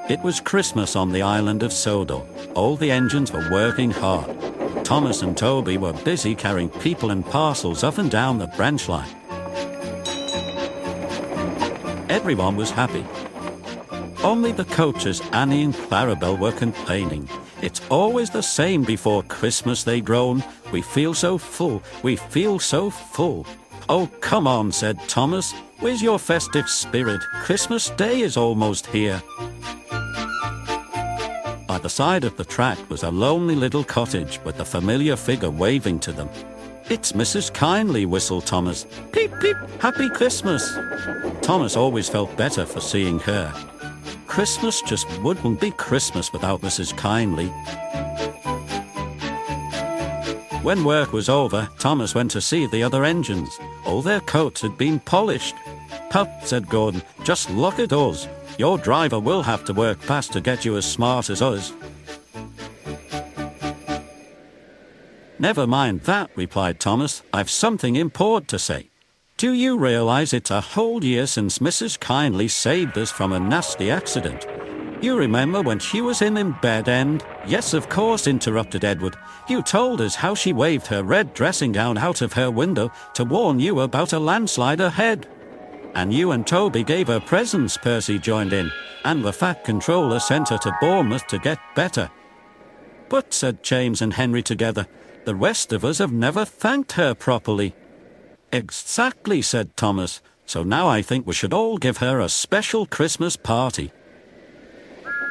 It was Christmas on the island of Sodor. All the engines were working hard. Thomas and Toby were busy carrying people and parcels up and down the branch line. Everyone was happy. Only the coaches, Annie and Clarabelle, were complaining. It's always the same before Christmas, they groaned. We feel so full, we feel so full. Oh, come on, said Thomas. Where's your festive spirit? Christmas Day is almost here. By the side of the track was a lonely little cottage with a familiar figure waving to them. It's Mrs. Kindly, whistled Thomas. Peep, peep, happy Christmas. Thomas always felt better for seeing her. Christmas just wouldn't be Christmas without Mrs. Kindly. When work was over, Thomas went to see the other engines. All their coats had been polished. Pup, said Gordon, just look at us. Your driver will have to work fast to get you as smart as us. Never mind that, replied Thomas. I've something important to say. Do you realize it's a whole year since Mrs. Kindly saved us from a nasty accident? You remember when she was in bed and— Yes, of course, interrupted Edward. You told us how she waved her red dressing gown out of her window to warn you about a landslide ahead. And you and Toby gave her presents, Percy joined in, and the Fat Controller sent her to Bournemouth to get better. But, said James and Henry together, the rest of us have never thanked her properly. Exactly, said Thomas. So now I think we should all give her a special Christmas party.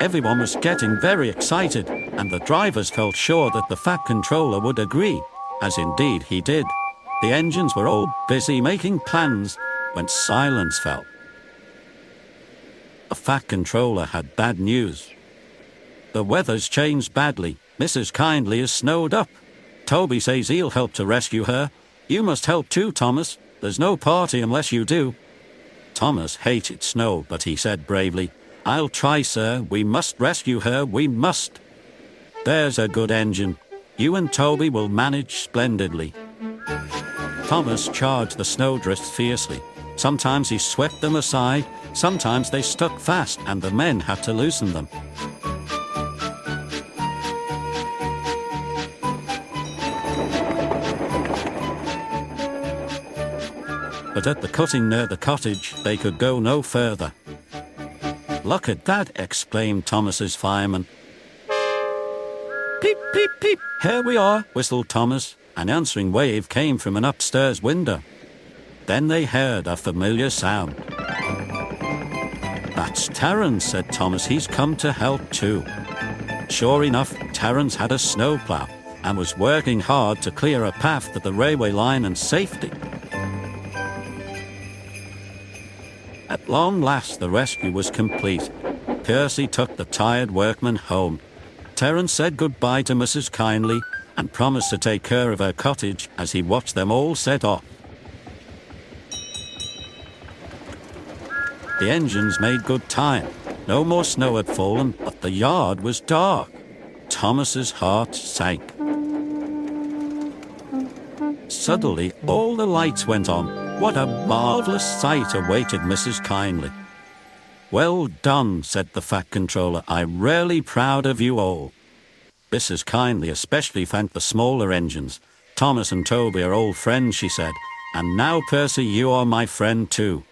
Everyone was getting very excited, and the drivers felt sure that the Fat Controller would agree, as indeed he did. The engines were all busy making plans when silence fell. The Fat Controller had bad news. The weather's changed badly. Mrs. Kindly is snowed up. Toby says he'll help to rescue her. You must help too, Thomas. There's no party unless you do. Thomas hated snow, but he said bravely, I'll try, sir. We must rescue her, we must. There's a good engine. You and Toby will manage splendidly. Thomas charged the snowdrifts fiercely. Sometimes he swept them aside, sometimes they stuck fast and the men had to loosen them. But at the cutting near the cottage, they could go no further. Look at that, exclaimed Thomas's fireman. Peep, peep, peep, here we are, whistled Thomas. An answering wave came from an upstairs window. Then they heard a familiar sound. That's Terence, said Thomas. He's come to help too. Sure enough, Terence had a snowplow and was working hard to clear a path to the railway line and safety. At long last, the rescue was complete. Percy took the tired workmen home. Terence said goodbye to Mrs. Kindly and promised to take care of her cottage as he watched them all set off. The engines made good time. No more snow had fallen, but the yard was dark. Thomas's heart sank. Suddenly, all the lights went on. What a marvellous sight awaited Mrs. Kindly. Well done, said the Fat Controller. I'm really proud of you all. Mrs. Kindly especially thanked the smaller engines. Thomas and Toby are old friends, she said. And now, Percy, you are my friend too.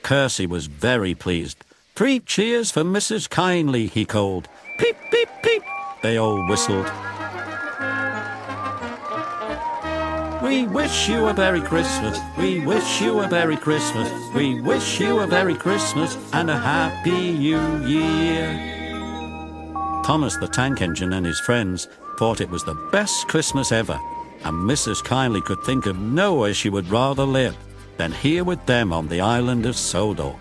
Percy was very pleased. 3 cheers for Mrs. Kindly, he called. Peep, peep, peep. They all whistled. We wish you a Merry Christmas. We wish you a Merry Christmas. We wish you a Merry Christmas and a Happy New Year. Thomas the Tank Engine and his friends thought it was the best Christmas ever, and Mrs. Kindly could think of nowhere she would rather live than here with them on the island of Sodor.